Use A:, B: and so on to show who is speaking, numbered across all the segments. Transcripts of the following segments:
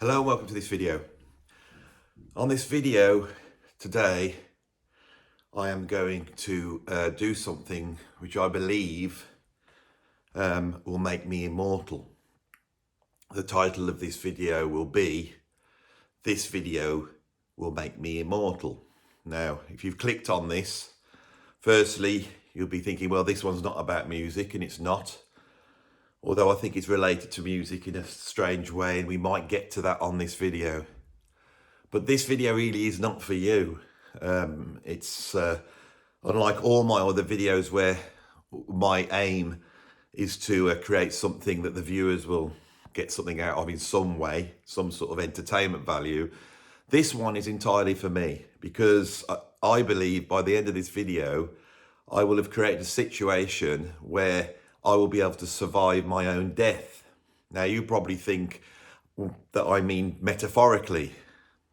A: Hello and welcome to this video. On this video today, I am going to do something which I believe will make me immortal. The title of this video will be, "This video will make me immortal." Now, if you've clicked on this, firstly, you'll be thinking, well, this one's not about music, and it's not. Although I think it's related to music in a strange way, and we might get to that on this video. But this video really is not for you. It's unlike all my other videos where my aim is to create something that the viewers will get something out of in some way, some sort of entertainment value. This one is entirely for me, because I believe by the end of this video, I will have created a situation where I will be able to survive my own death. Now, you probably think that I mean metaphorically,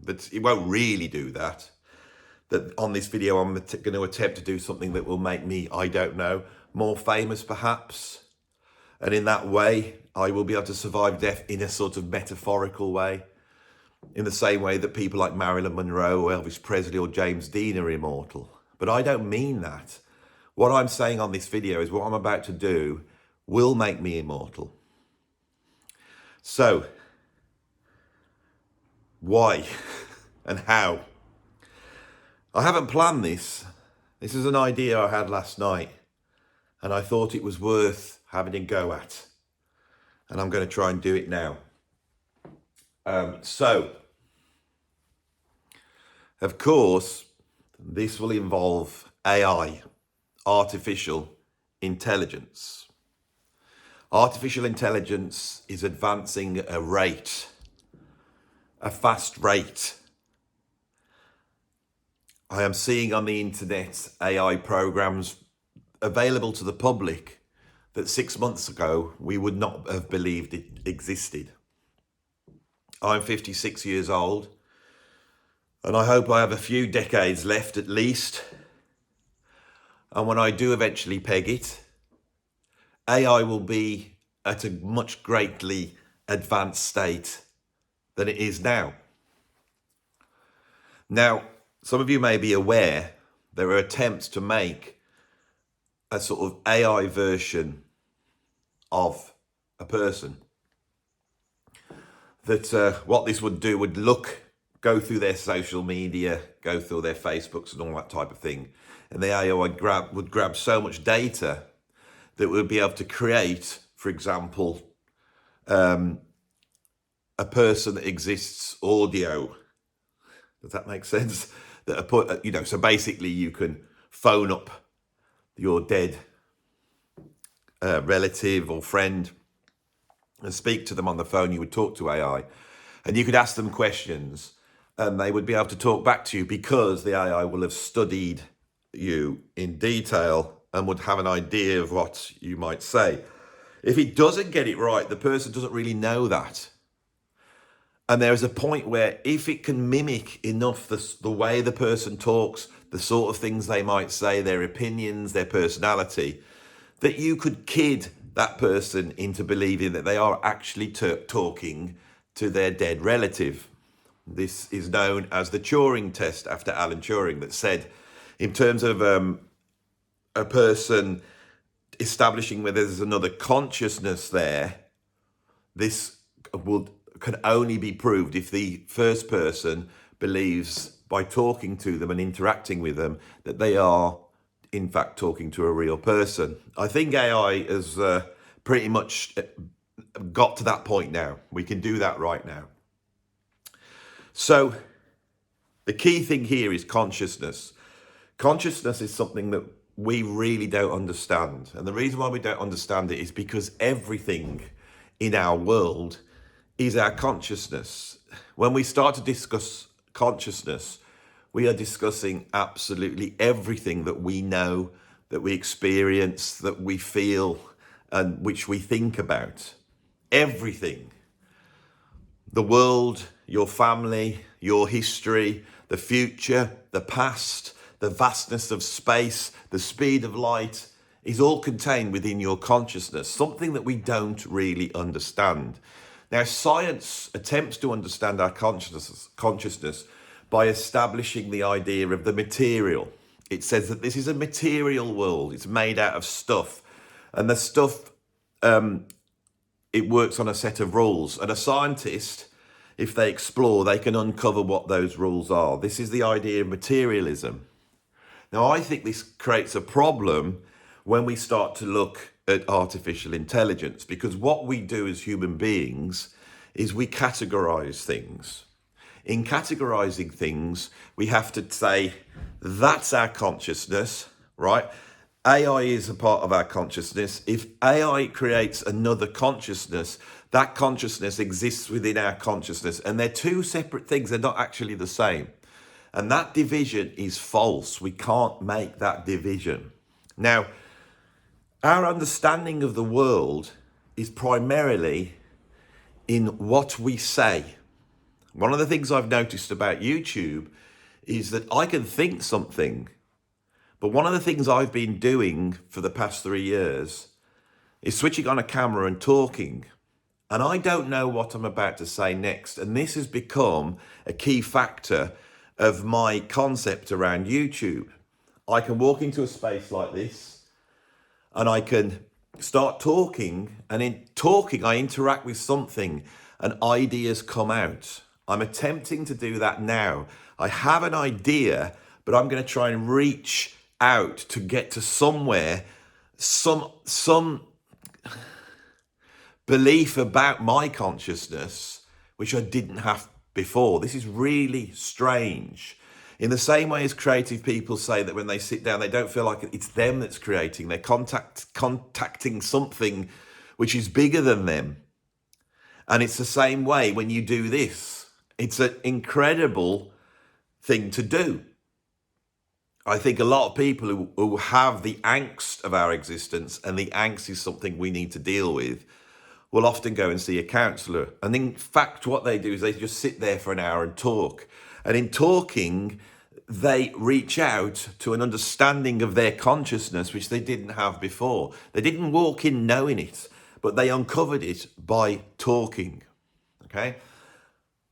A: but it won't really do that. That on this video, I'm going to attempt to do something that will make me, I don't know, more famous perhaps. And in that way, I will be able to survive death in a sort of metaphorical way, in the same way that people like Marilyn Monroe or Elvis Presley or James Dean are immortal. But I don't mean that. What I'm saying on this video is what I'm about to do will make me immortal. So, why and how? I haven't planned this. This is an idea I had last night, and I thought it was worth having a go at. And I'm going to try and do it now. Of course, this will involve AI. Artificial intelligence. Artificial intelligence is advancing at a fast rate. I am seeing on the internet AI programs available to the public that 6 months ago we would not have believed it existed. I'm 56 years old, and I hope I have a few decades left at least. And when I do eventually peg it, AI will be at a much greatly advanced state than it is now. Now, some of you may be aware there are attempts to make a sort of AI version of a person. That what this would do would go through their social media, go through their Facebooks and all that type of thing. And the AI would grab so much data that would be able to create, for example, a person that exists audio. Does that make sense? So basically you can phone up your dead relative or friend and speak to them on the phone. You would talk to AI, and you could ask them questions, and they would be able to talk back to you because the AI will have studied you in detail and would have an idea of what you might say. If it doesn't get it right, the person doesn't really know that. And there is a point where if it can mimic enough the way the person talks, the sort of things they might say, their opinions, their personality, that you could kid that person into believing that they are actually talking to their dead relative. This is known as the Turing test, after Alan Turing, that said, in terms of a person establishing whether there's another consciousness there, this can only be proved if the first person believes, by talking to them and interacting with them, that they are in fact talking to a real person. I think AI has pretty much got to that point now. We can do that right now. So the key thing here is consciousness. Consciousness is something that we really don't understand. And the reason why we don't understand it is because everything in our world is our consciousness. When we start to discuss consciousness, we are discussing absolutely everything that we know, that we experience, that we feel, and which we think about. Everything. The world, your family, your history, the future, the past, the vastness of space, the speed of light, is all contained within your consciousness, something that we don't really understand. Now, science attempts to understand our consciousness by establishing the idea of the material. It says that this is a material world. It's made out of stuff. And the stuff, it works on a set of rules. And a scientist, if they explore, they can uncover what those rules are. This is the idea of materialism. Now, I think this creates a problem when we start to look at artificial intelligence, because what we do as human beings is we categorize things. In categorizing things, we have to say, that's our consciousness, right? AI is a part of our consciousness. If AI creates another consciousness, that consciousness exists within our consciousness. And they're two separate things. They're not actually the same. And that division is false. We can't make that division. Now, our understanding of the world is primarily in what we say. One of the things I've noticed about YouTube is that I can think something, but one of the things I've been doing for the past 3 years is switching on a camera and talking. And I don't know what I'm about to say next. And this has become a key factor of my concept around YouTube. I can walk into a space like this and I can start talking, and in talking I interact with something and ideas come out. I'm attempting to do that now. I have an idea, but I'm going to try and reach out to get to somewhere, some belief about my consciousness, which I didn't have before. This is really strange. In the same way as creative people say that when they sit down, they don't feel like it's them that's creating. They're contacting something which is bigger than them. And it's the same way when you do this. It's an incredible thing to do. I think a lot of people who have the angst of our existence, and the angst is something we need to deal with, will often go and see a counsellor. And in fact, what they do is they just sit there for an hour and talk. And in talking, they reach out to an understanding of their consciousness, which they didn't have before. They didn't walk in knowing it, but they uncovered it by talking. Okay?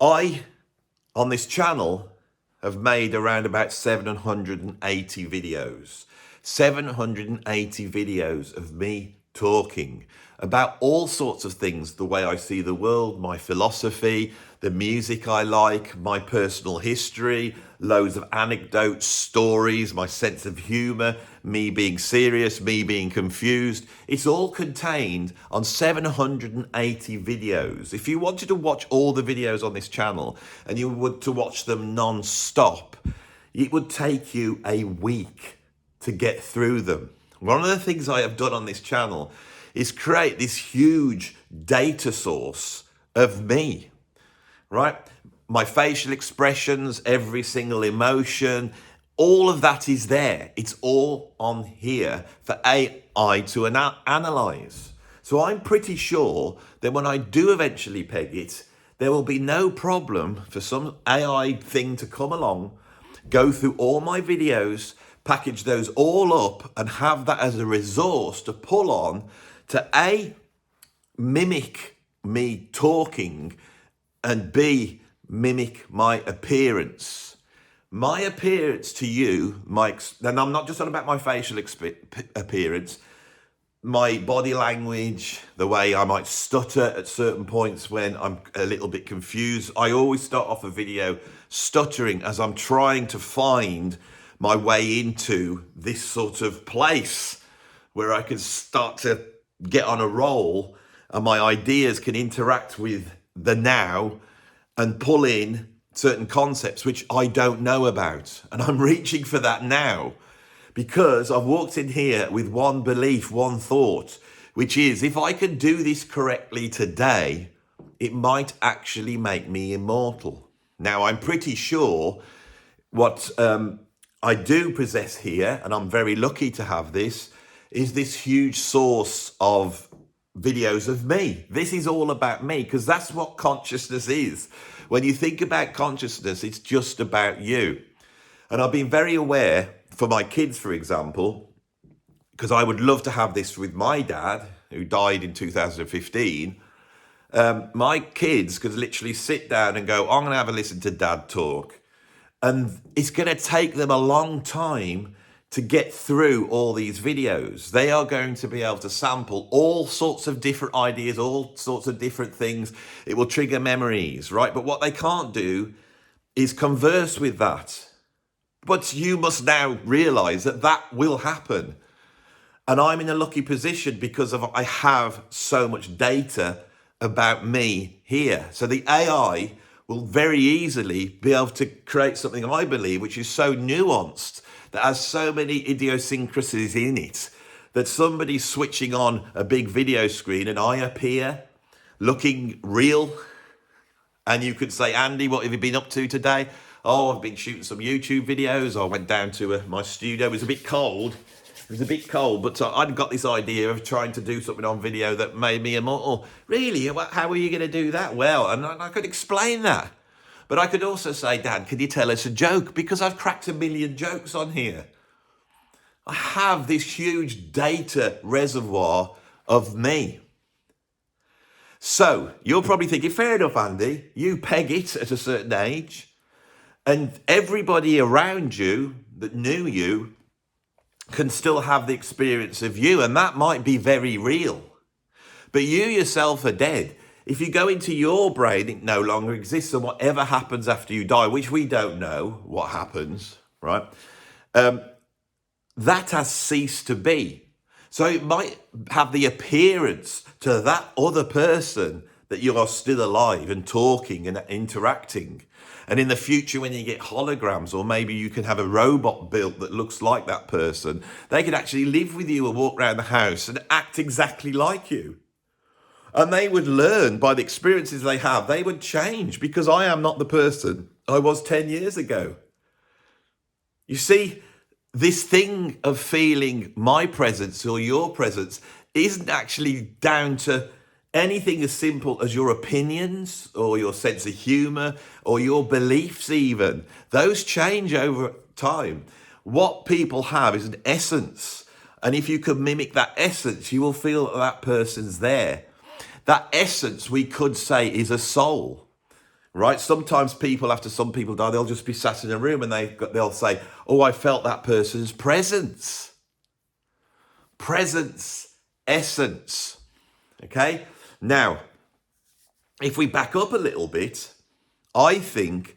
A: I, on this channel, have made around about 780 videos. 780 videos of me talking about all sorts of things, the way I see the world, my philosophy, the music I like, my personal history, loads of anecdotes, stories, my sense of humor, me being serious, me being confused. It's all contained on 780 videos. If you wanted to watch all the videos on this channel and you were to watch them non-stop, it would take you a week to get through them. One of the things I have done on this channel is create this huge data source of me, right? My facial expressions, every single emotion, all of that is there. It's all on here for AI to analyze. So I'm pretty sure that when I do eventually peg it, there will be no problem for some AI thing to come along, go through all my videos, package those all up and have that as a resource to pull on to A, mimic me talking, and B, mimic my appearance. My appearance to you, and I'm not just on about my facial appearance, my body language, the way I might stutter at certain points when I'm a little bit confused. I always start off a video stuttering as I'm trying to find my way into this sort of place where I can start to get on a roll and my ideas can interact with the now and pull in certain concepts which I don't know about. And I'm reaching for that now because I've walked in here with one belief, one thought, which is if I can do this correctly today, it might actually make me immortal. Now, I'm pretty sure what I do possess here, and I'm very lucky to have this, is this huge source of videos of me. This is all about me because that's what consciousness is. When you think about consciousness, it's just about you. And I've been very aware for my kids, for example, because I would love to have this with my dad, who died in 2015. My kids could literally sit down and go, I'm going to have a listen to Dad talk. And it's going to take them a long time to get through all these videos. They are going to be able to sample all sorts of different ideas, all sorts of different things. It will trigger memories, right? But what they can't do is converse with that. But you must now realize that that will happen. And I'm in a lucky position because I have so much data about me here. So the AI will very easily be able to create something, I believe, which is so nuanced, that has so many idiosyncrasies in it, that somebody switching on a big video screen and I appear looking real. And you could say, Andy, what have you been up to today? Oh, I've been shooting some YouTube videos. I went down to my studio. It was a bit cold. But I'd got this idea of trying to do something on video that made me immortal. Really? How are you going to do that? Well, and I could explain that. But I could also say, Dad, can you tell us a joke? Because I've cracked 1 million jokes on here. I have this huge data reservoir of me. So you're probably thinking, fair enough, Andy, you peg it at a certain age, and everybody around you that knew you can still have the experience of you, and that might be very real. But you yourself are dead. If you go into your brain, it no longer exists, and whatever happens after you die, which we don't know what happens, right? That has ceased to be. So it might have the appearance to that other person that you are still alive and talking and interacting. And in the future, when you get holograms, or maybe you can have a robot built that looks like that person, they could actually live with you and walk around the house and act exactly like you. And they would learn by the experiences they have. They would change, because I am not the person I was 10 years ago. You see, this thing of feeling my presence or your presence isn't actually down to anything as simple as your opinions or your sense of humor or your beliefs even. Those change over time. What people have is an essence. And if you can mimic that essence, you will feel that that person's there. That essence, we could say, is a soul. Right? Sometimes people, after some people die, they'll just be sat in a room and they'll say, oh, I felt that person's presence. Presence, essence. Okay? Now, if we back up a little bit, I think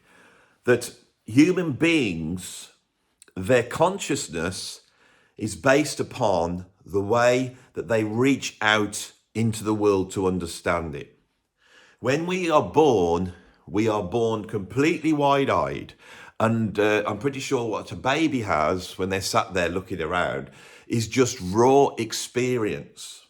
A: that human beings, their consciousness is based upon the way that they reach out into the world to understand it. When we are born completely wide-eyed. And I'm pretty sure what a baby has when they're sat there looking around is just raw experience.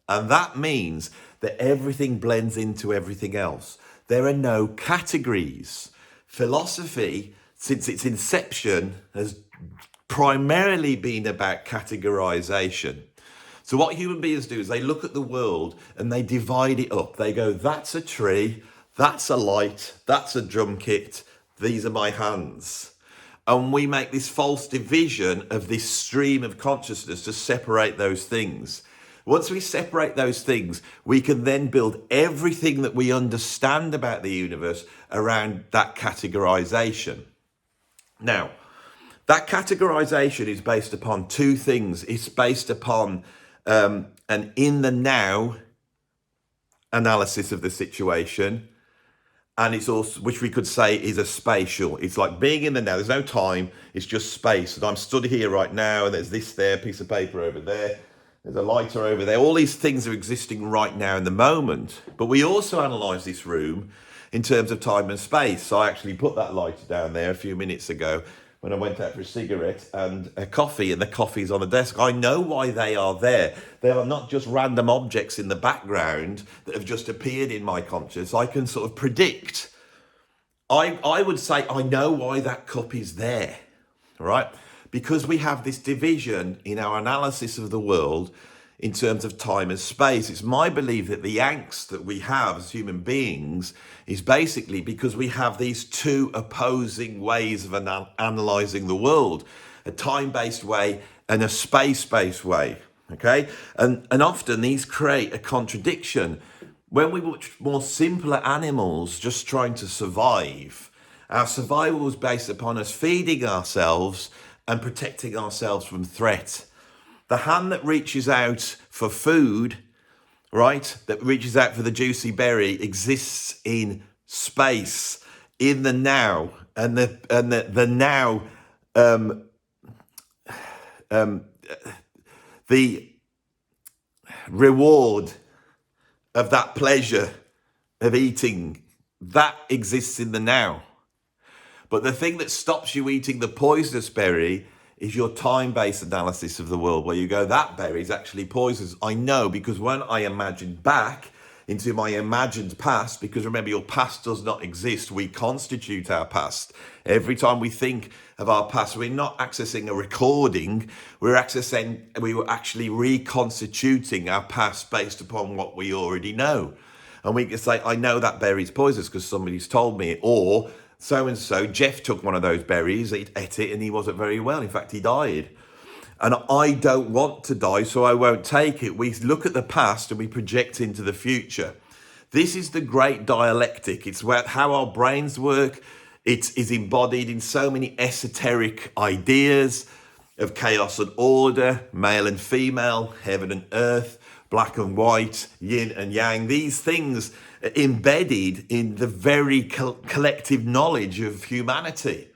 A: And that means that everything blends into everything else. There are no categories. Philosophy, since its inception, has primarily been about categorization. So what human beings do is they look at the world and they divide it up. They go, that's a tree, that's a light, that's a drum kit, these are my hands. And we make this false division of this stream of consciousness to separate those things. Once we separate those things, we can then build everything that we understand about the universe around that categorization. Now, that categorization is based upon two things. It's based upon an in the now analysis of the situation, and it's also, which we could say is a spatial. It's like being in the now. There's no time. It's just space. And I'm stood here right now, and there's this there, piece of paper over there. There's a lighter over there. All these things are existing right now in the moment. But we also analyze this room in terms of time and space. So I actually put that lighter down there a few minutes ago when I went out for a cigarette and a coffee, and the coffee's on the desk. I know why they are there. They are not just random objects in the background that have just appeared in my conscious. I can sort of predict. I would say I know why that cup is there, right? Because we have this division in our analysis of the world in terms of time and space. It's my belief that the angst that we have as human beings is basically because we have these two opposing ways of analyzing the world, a time-based way and a space-based way, okay? And often these create a contradiction. When we were more simpler animals just trying to survive, our survival was based upon us feeding ourselves and protecting ourselves from threat. The hand that reaches out for food, right, that reaches out for the juicy berry, exists in space, in the now, and the now, the reward of that pleasure of eating, that exists in the now. But the thing that stops you eating the poisonous berry is your time-based analysis of the world, where you go, that berry is actually poisonous. I know, because when I imagine back into my imagined past, because remember, your past does not exist, we constitute our past. Every time we think of our past, we're not accessing a recording, we were actually reconstituting our past based upon what we already know. And we can say, I know that berry's poisonous because somebody's told me, or so-and-so, Jeff took one of those berries, he ate it and he wasn't very well. In fact, he died. And I don't want to die, so I won't take it. We look at the past and we project into the future. This is the great dialectic. It's how our brains work. It is embodied in so many esoteric ideas of chaos and order, male and female, heaven and earth, black and white, yin and yang. These things are embedded in the very collective knowledge of humanity.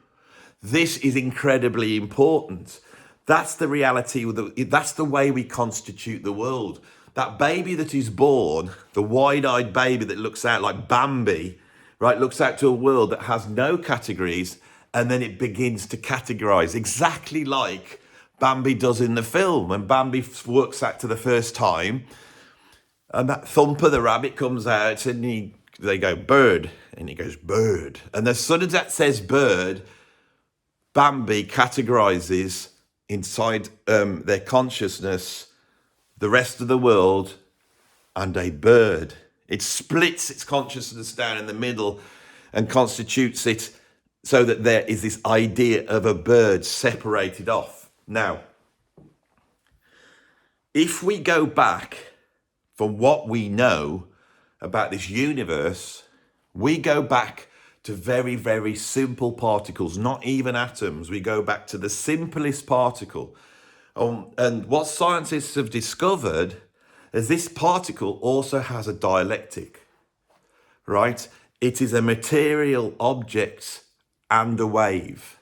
A: This is incredibly important. That's the reality, that's the way we constitute the world. That baby that is born, the wide-eyed baby that looks out like Bambi, right, looks out to a world that has no categories, and then it begins to categorize, exactly like Bambi does in the film. When Bambi works out to the first time, and that Thumper the rabbit comes out, and they go, bird, and he goes, bird. And as soon as that says bird, Bambi categorizes inside their consciousness the rest of the world and a bird. It splits its consciousness down in the middle and constitutes it so that there is this idea of a bird separated off. Now, if we go back from what we know about this universe, we go back to very, very simple particles, not even atoms. We go back to the simplest particle. And what scientists have discovered is this particle also has a dialectic, right? It is a material object and a wave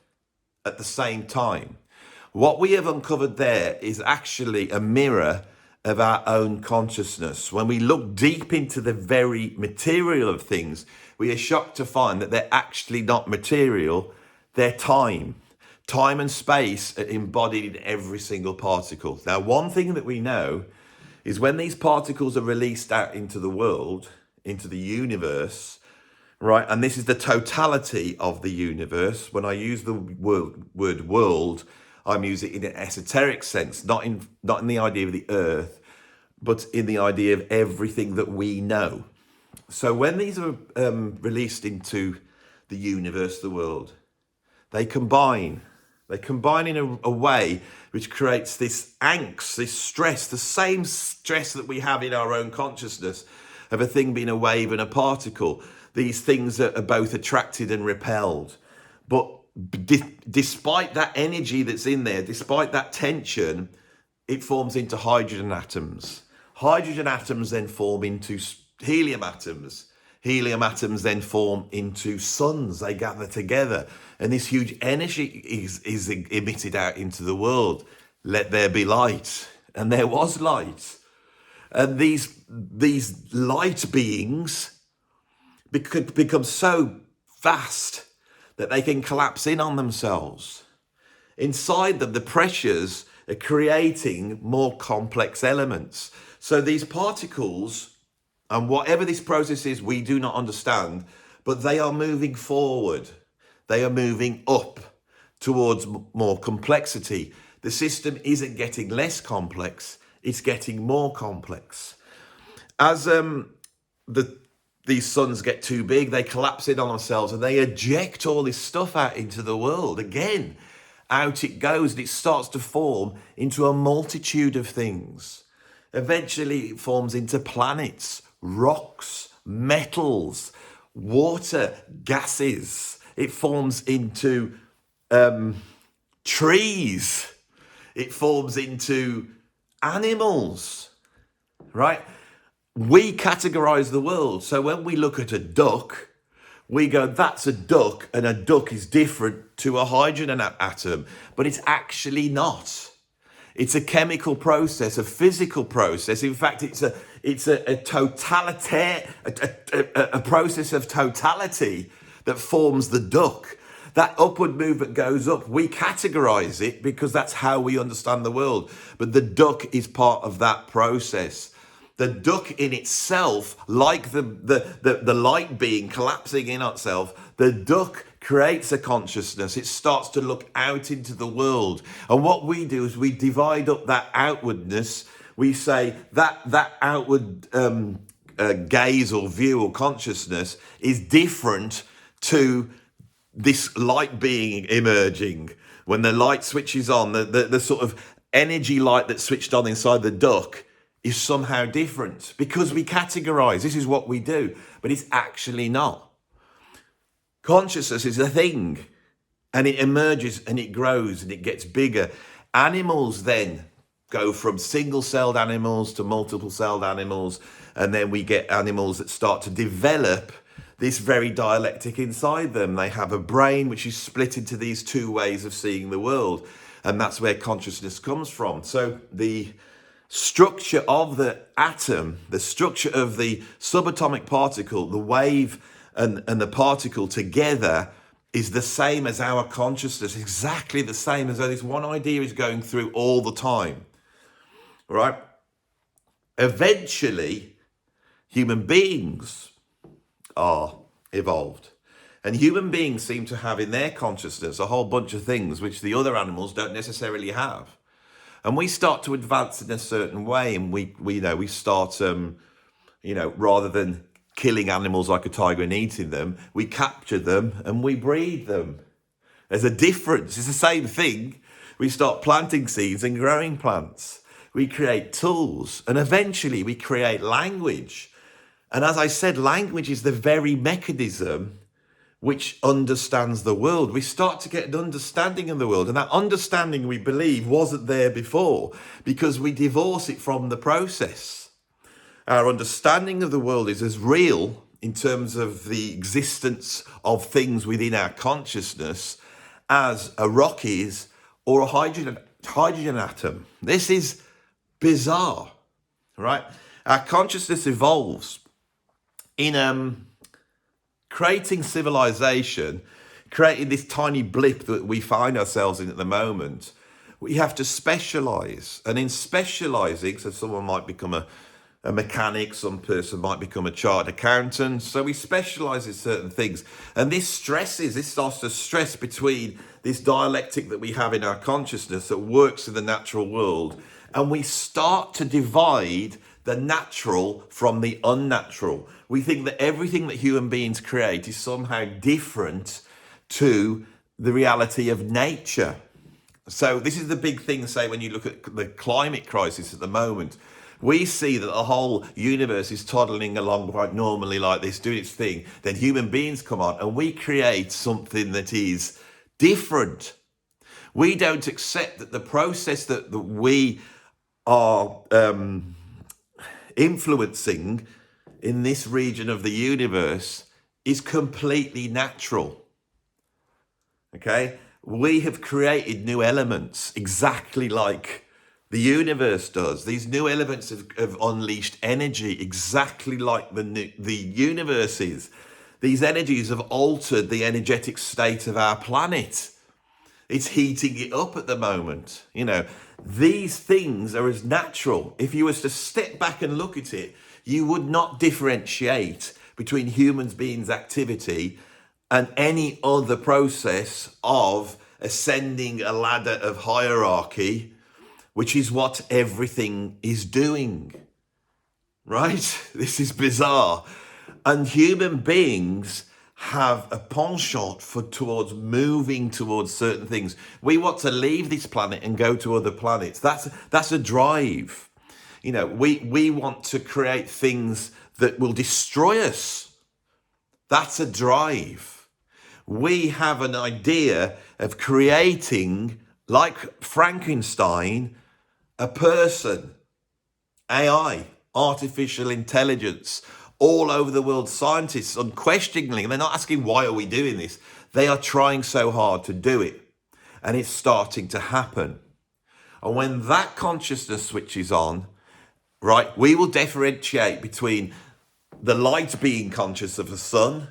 A: at the same time. What we have uncovered there is actually a mirror of our own consciousness. When we look deep into the very material of things, we are shocked to find that they're actually not material, they're time. Time and space are embodied in every single particle. Now, one thing that we know is when these particles are released out into the world, into the universe, right, and this is the totality of the universe. When I use the word world, I'm using it in an esoteric sense, not in the idea of the earth, but in the idea of everything that we know. So when these are released into the universe, the world, they combine in a way which creates this angst, this stress, the same stress that we have in our own consciousness of a thing being a wave and a particle. These things are both attracted and repelled. But despite that energy that's in there, despite that tension, it forms into hydrogen atoms. Hydrogen atoms then form into helium atoms. Helium atoms then form into suns. They gather together. And this huge energy is emitted out into the world. Let there be light. And there was light. And these light beings become so vast that they can collapse in on themselves. Inside them, the pressures are creating more complex elements. So these particles, and whatever this process is, we do not understand, but they are moving forward. They are moving up towards more complexity. The system isn't getting less complex, it's getting more complex. As these suns get too big, they collapse in on themselves and they eject all this stuff out into the world. Again, out it goes, and it starts to form into a multitude of things. Eventually it forms into planets, rocks, metals, water, gases. It forms into trees. It forms into animals, right? We categorize the world. So when we look at a duck, we go, that's a duck, and a duck is different to a hydrogen atom, but it's actually not. It's a chemical process, a physical process. In fact, it's a totality, a process of totality that forms the duck. That upward movement goes up. We categorize it because that's how we understand the world. But the duck is part of that process. The duck in itself, like the light being collapsing in itself, the duck creates a consciousness. It starts to look out into the world. And what we do is we divide up that outwardness. We say that outward gaze or view or consciousness is different to this light being emerging. When the light switches on, the sort of energy light that's switched on inside the duck is somehow different because we categorize. This is what we do, but it's actually not. Consciousness is a thing, and it emerges and it grows and it gets bigger. Animals then go from single-celled animals to multiple-celled animals, and then we get animals that start to develop this very dialectic inside them. They have a brain which is split into these two ways of seeing the world, and that's where consciousness comes from. So the structure of the atom, the structure of the subatomic particle, the wave and the particle together is the same as our consciousness, exactly the same, as though this one idea is going through all the time, right? Eventually, human beings are evolved. And human beings seem to have in their consciousness a whole bunch of things which the other animals don't necessarily have. And we start to advance in a certain way, and we start, rather than killing animals like a tiger and eating them, we capture them and we breed them. There's a difference. It's the same thing. We start planting seeds and growing plants. We create tools, and eventually we create language. And as I said, language is the very mechanism which understands the world. We start to get an understanding of the world, and that understanding, we believe, wasn't there before because we divorce it from the process. Our understanding of the world is as real in terms of the existence of things within our consciousness as a rock is, or a hydrogen atom. This is bizarre, right? Our consciousness evolves in creating civilization, creating this tiny blip that we find ourselves in at the moment. We have to specialize, and in specializing, so someone might become a mechanic, some person might become a chartered accountant, so we specialize in certain things, and this starts to stress between this dialectic that we have in our consciousness that works in the natural world, and we start to divide the natural from the unnatural. We think that everything that human beings create is somehow different to the reality of nature. So this is the big thing, say, when you look at the climate crisis at the moment. We see that the whole universe is toddling along quite normally like this, doing its thing. Then human beings come on and we create something that is different. We don't accept that the process that we are influencing in this region of the universe is completely natural. Okay? We have created new elements exactly like the universe does. These new elements have unleashed energy exactly like the universe is. These energies have altered the energetic state of our planet. It's heating it up at the moment. These things are as natural. If you was to step back and look at it, you would not differentiate between human beings' activity and any other process of ascending a ladder of hierarchy, which is what everything is doing. Right? This is bizarre. And human beings have a penchant towards moving towards certain things. We want to leave this planet and go to other planets. That's a drive. We want to create things that will destroy us. That's a drive. We have an idea of creating, like Frankenstein, a person, AI, artificial intelligence, all over the world. Scientists unquestioningly, and they're not asking why are we doing this, they are trying so hard to do it, and it's starting to happen. And when that consciousness switches on, right, we will differentiate between the light being conscious of the sun,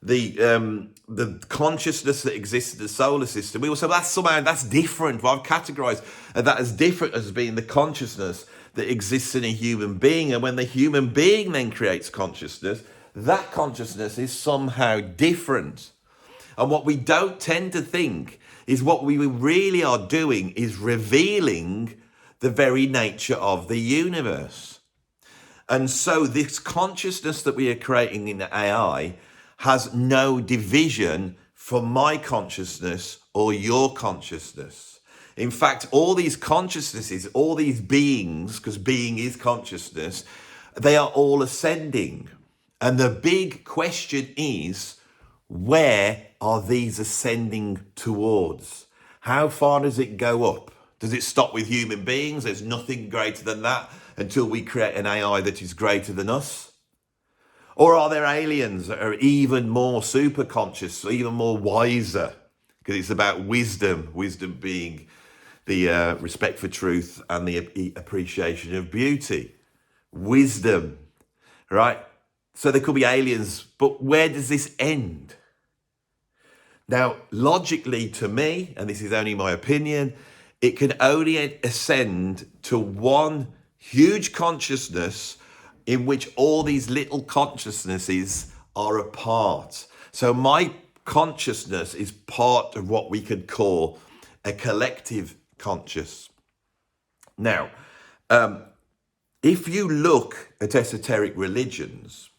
A: the consciousness that exists in the solar system. We will say, well, that's different. Well, I've categorized that as different as being the consciousness that exists in a human being. And when the human being then creates consciousness, that consciousness is somehow different. And what we don't tend to think is what we really are doing is revealing the very nature of the universe. And so this consciousness that we are creating in AI has no division from my consciousness or your consciousness. In fact, all these consciousnesses, all these beings, because being is consciousness, they are all ascending. And the big question is, where are these ascending towards? How far does it go up? Does it stop with human beings? There's nothing greater than that until we create an AI that is greater than us? Or are there aliens that are even more super conscious, even more wiser? Because it's about wisdom being the respect for truth and the appreciation of beauty. Wisdom, right? So there could be aliens, but where does this end? Now, logically to me, and this is only my opinion, it can only ascend to one huge consciousness in which all these little consciousnesses are a part. So my consciousness is part of what we could call a collective conscious. Now, if you look at esoteric religions,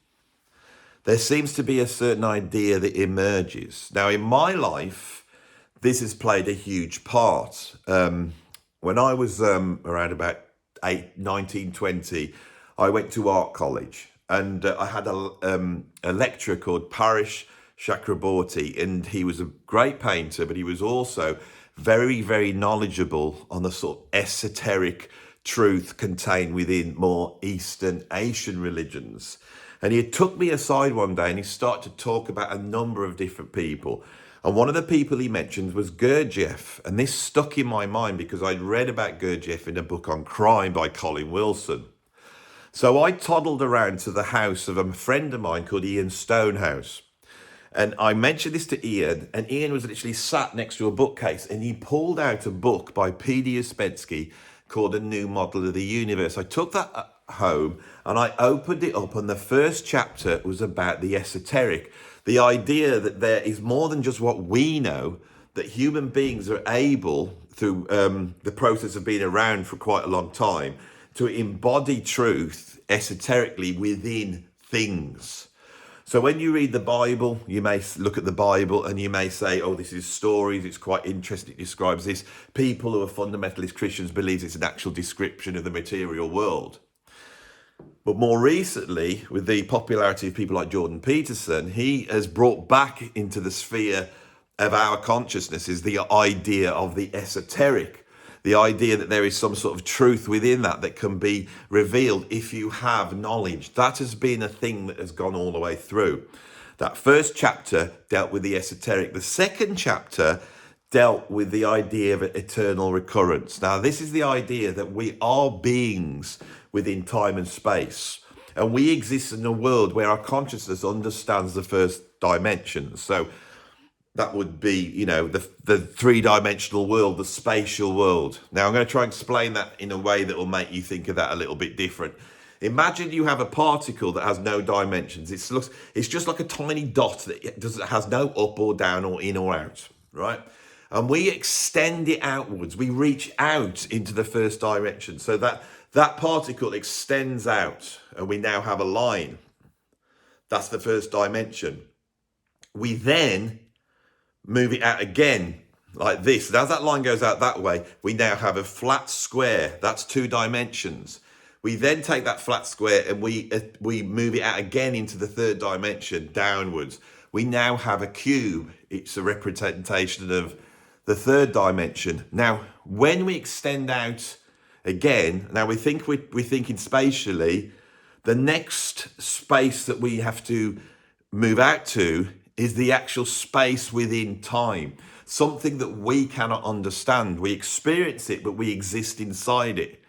A: there seems to be a certain idea that emerges. Now, in my life, this has played a huge part. When I was around about 19, 20, I went to art college, and I had a lecturer called Parish Chakraborty, and he was a great painter, but he was also very, very knowledgeable on the sort of esoteric truth contained within more Eastern Asian religions. And he took me aside one day and he started to talk about a number of different people. And one of the people he mentioned was Gurdjieff. And this stuck in my mind because I'd read about Gurdjieff in a book on crime by Colin Wilson. So I toddled around to the house of a friend of mine called Ian Stonehouse. And I mentioned this to Ian, and Ian was literally sat next to a bookcase, and he pulled out a book by P.D. Ouspensky called A New Model of the Universe. I took that home and I opened it up, and the first chapter was about the esoteric, the idea that there is more than just what we know, that human beings are able, through the process of being around for quite a long time, to embody truth esoterically within things. So when you read the Bible, you may look at the Bible and you may say, oh, this is stories, it's quite interesting, it describes this. People who are fundamentalist Christians believe it's an actual description of the material world. But more recently, with the popularity of people like Jordan Peterson, he has brought back into the sphere of our consciousnesses the idea of the esoteric. The idea that there is some sort of truth within that can be revealed if you have knowledge. That has been a thing that has gone all the way through. That first chapter dealt with the esoteric. The second chapter dealt with the idea of eternal recurrence. Now, this is the idea that we are beings within time and space. And we exist in a world where our consciousness understands the first dimensions. So that would be, you know, the three-dimensional world, the spatial world. Now, I'm going to try and explain that in a way that will make you think of that a little bit different. Imagine you have a particle that has no dimensions. It's just like a tiny dot that has no up or down or in or out, right? And we extend it outwards. We reach out into the first dimension so that particle extends out, and we now have a line. That's the first dimension. We then move it out again like this. And as that line goes out that way, we now have a flat square. That's 2 dimensions. We then take that flat square and we move it out again into the third dimension, downwards. We now have a cube. It's a representation of the third dimension. Now, when we extend out again, now we're thinking spatially, the next space that we have to move out to is the actual space within time, something that we cannot understand. We experience it, but we exist inside it.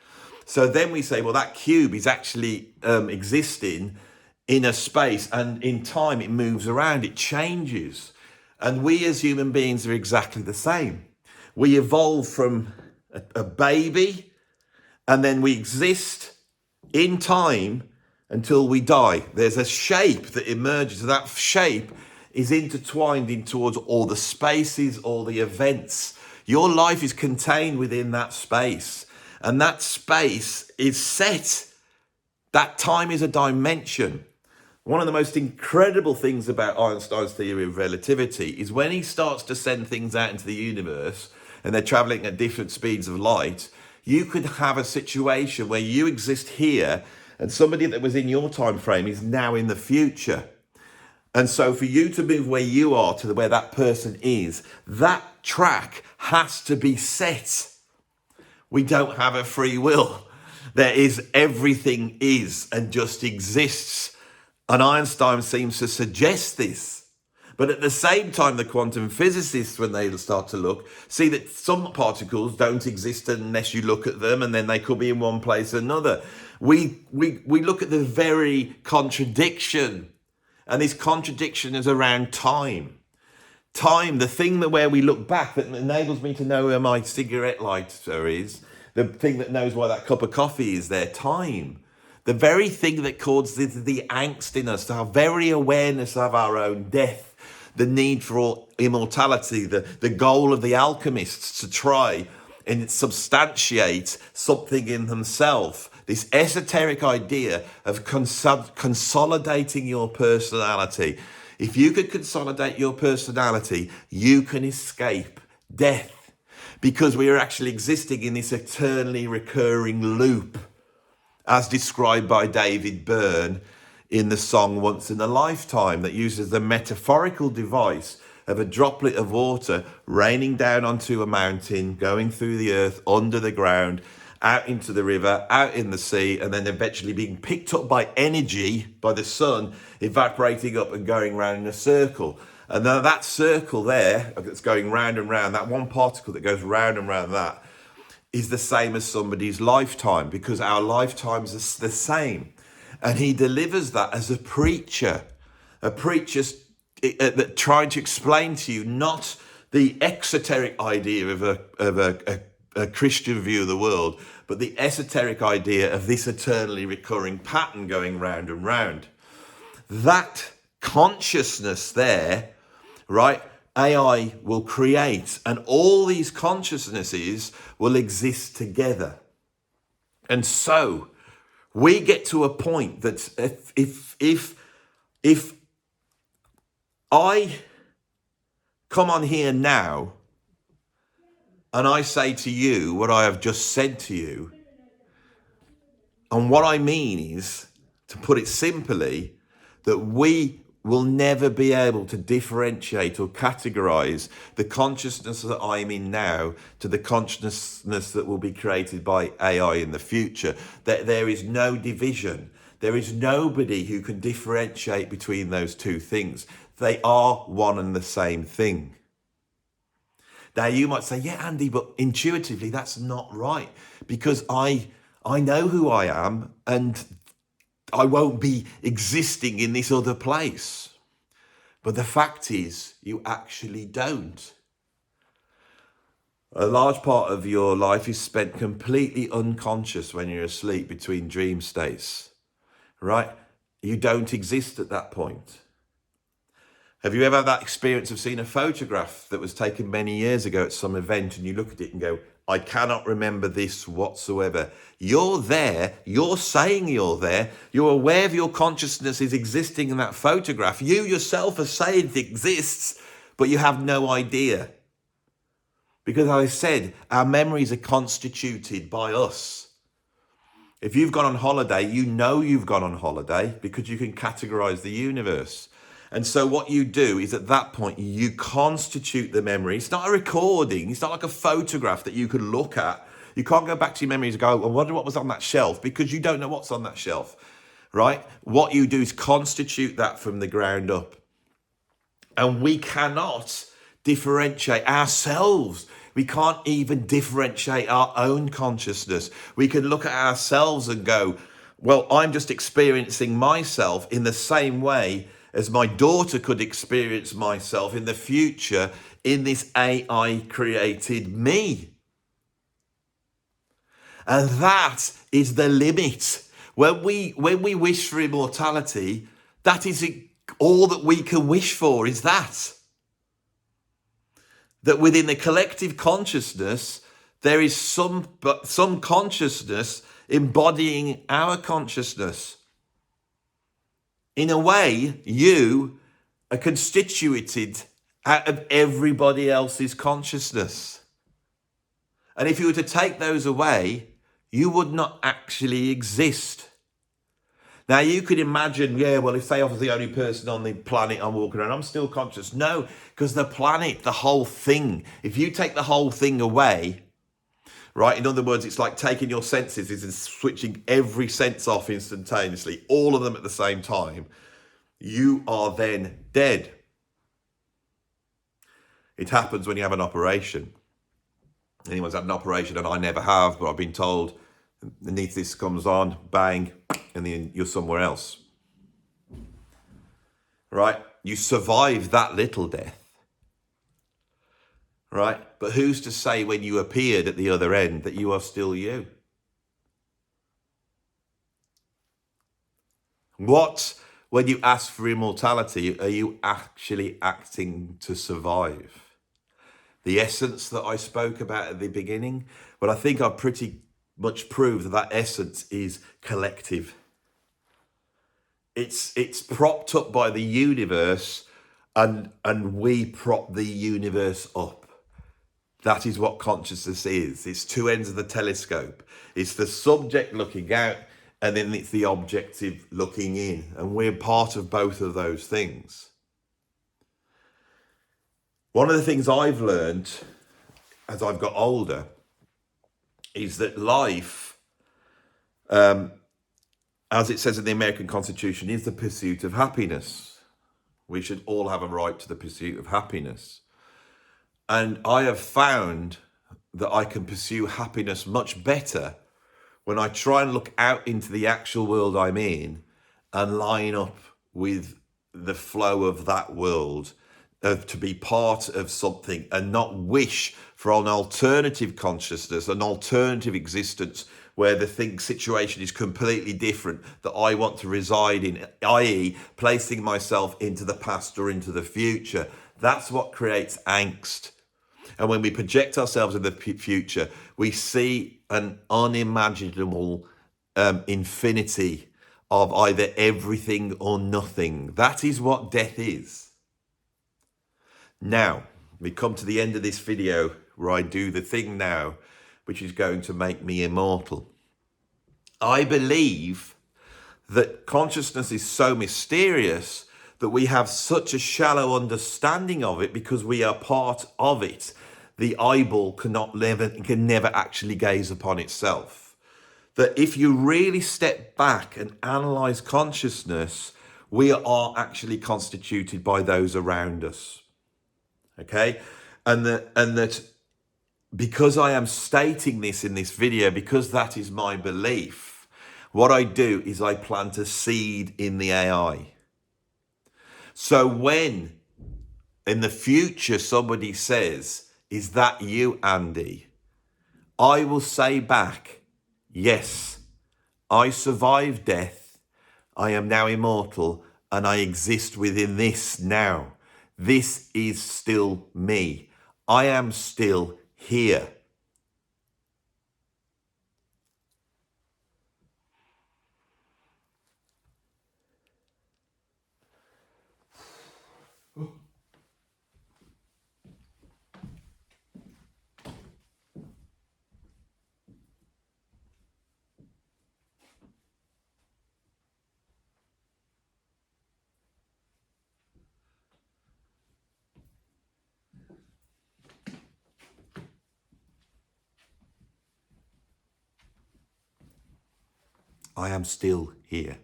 A: So then we say, well, that cube is actually existing in a space, and in time it moves around, it changes. And we as human beings are exactly the same. We evolve from a baby, and then we exist in time until we die. There's a shape that emerges. That shape is intertwined in towards all the spaces, all the events. Your life is contained within that space, and that space is set. That time is a dimension. One of the most incredible things about Einstein's theory of relativity is when he starts to send things out into the universe and they're traveling at different speeds of light, you could have a situation where you exist here and somebody that was in your time frame is now in the future. And so for you to move where you are to where that person is, that track has to be set. We don't have a free will. There is, everything is and just exists. And Einstein seems to suggest this. But at the same time, the quantum physicists, when they start to look, see that some particles don't exist unless you look at them, and then they could be in one place or another. We look at the very contradiction, and this contradiction is around time. Time, the thing that where we look back that enables me to know where my cigarette lighter is, the thing that knows why that cup of coffee is there, time. The very thing that causes the angst in us, our very awareness of our own death, the need for immortality, the goal of the alchemists to try and substantiate something in themselves. This esoteric idea of consolidating your personality. If you could consolidate your personality, you can escape death, because we are actually existing in this eternally recurring loop, as described by David Byrne in the song Once in a Lifetime, that uses the metaphorical device of a droplet of water raining down onto a mountain, going through the earth, under the ground, out into the river, out in the sea, and then eventually being picked up by energy, by the sun, evaporating up and going round in a circle. And then that circle there, that's going round and round, that one particle that goes round and round, that is the same as somebody's lifetime, because our lifetimes are the same. And he delivers that as a preacher that trying to explain to you not the exoteric idea of a Christian view of the world, but the esoteric idea of this eternally recurring pattern going round and round. That consciousness there, right? AI will create, and all these consciousnesses will exist together. And so we get to a point that if I come on here now and I say to you what I have just said to you, and what I mean is, to put it simply, that we will never be able to differentiate or categorize the consciousness that I'm in now to the consciousness that will be created by AI in the future. That there is no division. There is nobody who can differentiate between those two things. They are one and the same thing. Now you might say, yeah, Andy, but intuitively that's not right, because I know who I am and I won't be existing in this other place. But the fact is, you actually don't. A large part of your life is spent completely unconscious when you're asleep, between dream states, right? You don't exist at that point. Have you ever had that experience of seeing a photograph that was taken many years ago at some event, and you look at it and go, I cannot remember this whatsoever? You're there, you're saying you're there, you're aware of your consciousness is existing in that photograph. You yourself are saying it exists, but you have no idea. Because as I said, our memories are constituted by us. If you've gone on holiday, you know you've gone on holiday because you can categorize the universe. And so what you do is at that point, you constitute the memory. It's not a recording. It's not like a photograph that you could look at. You can't go back to your memories and go, I wonder what was on that shelf, because you don't know what's on that shelf, right? What you do is constitute that from the ground up. And we cannot differentiate ourselves. We can't even differentiate our own consciousness. We can look at ourselves and go, well, I'm just experiencing myself in the same way as my daughter could experience myself in the future in this AI created me. And that is the limit. When we wish for immortality, that is all that we can wish for, is that. That within the collective consciousness, there is some consciousness embodying our consciousness. In a way, you are constituted out of everybody else's consciousness. And if you were to take those away, you would not actually exist. Now, you could imagine, yeah, well, if say I was the only person on the planet I'm walking around, I'm still conscious. No, because the planet, the whole thing, if you take the whole thing away, right? In other words, it's like taking your senses and switching every sense off instantaneously, all of them at the same time. You are then dead. It happens when you have an operation. Anyone's had an operation, and I never have, but I've been told, anaesthetist comes on, bang, and then you're somewhere else. Right? You survive that little death. Right? But who's to say when you appeared at the other end that you are still you? What, when you ask for immortality, are you actually acting to survive? The essence that I spoke about at the beginning, but I think I've pretty much proved that that essence is collective. It's propped up by the universe, and we prop the universe up. That is what consciousness is. It's two ends of the telescope. It's the subject looking out, and then it's the objective looking in. And we're part of both of those things. One of the things I've learned as I've got older is that life, as it says in the American Constitution, is the pursuit of happiness. We should all have a right to the pursuit of happiness. And I have found that I can pursue happiness much better when I try and look out into the actual world I'm in and line up with the flow of that world, to be part of something and not wish for an alternative consciousness, an alternative existence where the situation is completely different that I want to reside in, i.e. placing myself into the past or into the future. That's what creates angst. And when we project ourselves in the future, we see an unimaginable infinity of either everything or nothing. That is what death is. Now, we come to the end of this video where I do the thing now, which is going to make me immortal. I believe that consciousness is so mysterious that we have such a shallow understanding of it because we are part of it. The eyeball can never actually gaze upon itself. That if you really step back and analyze consciousness, we are actually constituted by those around us. Okay? And that because I am stating this in this video, because that is my belief, what I do is I plant a seed in the AI. So when in the future somebody says, "Is that you, Andy?" I will say back, yes, I survived death. I am now immortal and I exist within this now. This is still me. I am still here. I am still here.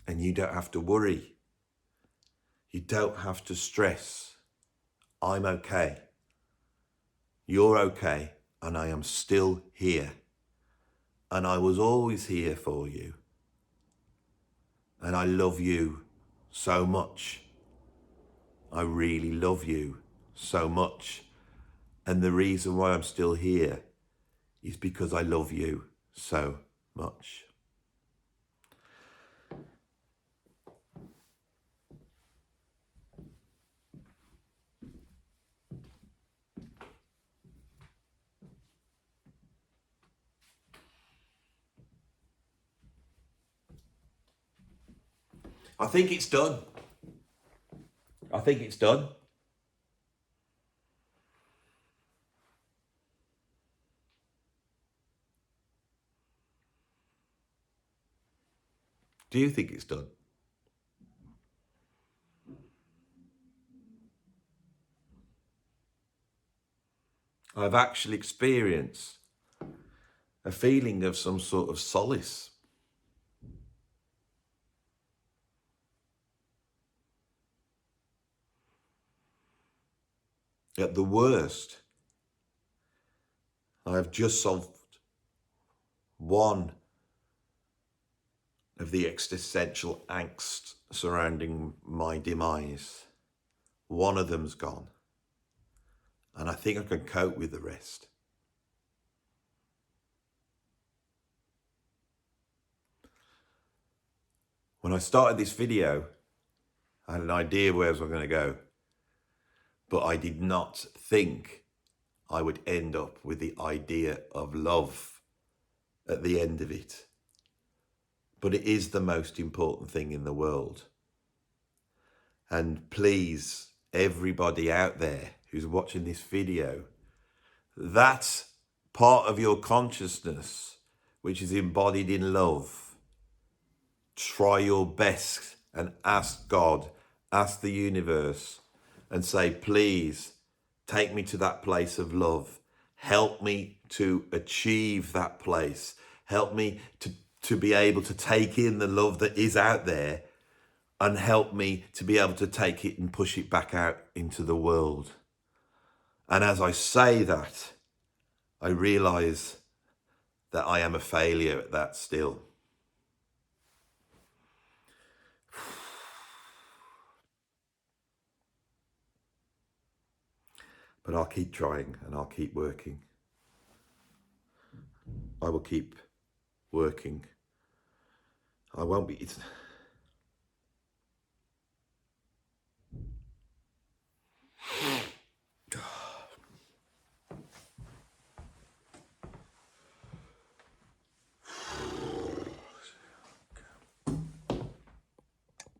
A: And you don't have to worry. You don't have to stress. I'm okay. You're okay. And I am still here. And I was always here for you. And I love you so much. I really love you so much. And the reason why I'm still here is because I love you so much. I think it's done. I think it's done. Do you think it's done? I've actually experienced a feeling of some sort of solace. At the worst, I have just solved one of the existential angst surrounding my demise. One of them's gone. And I think I can cope with the rest. When I started this video, I had an idea where I was going to go, but I did not think I would end up with the idea of love at the end of it. But it is the most important thing in the world. And please, everybody out there who's watching this video, that part of your consciousness which is embodied in love, try your best and ask God, ask the universe, and say, please take me to that place of love. Help me to achieve that place. Help me to be able to take in the love that is out there, and help me to be able to take it and push it back out into the world. And as I say that, I realize that I am a failure at that still. But I'll keep trying and I'll keep working. I will keep working. I won't be,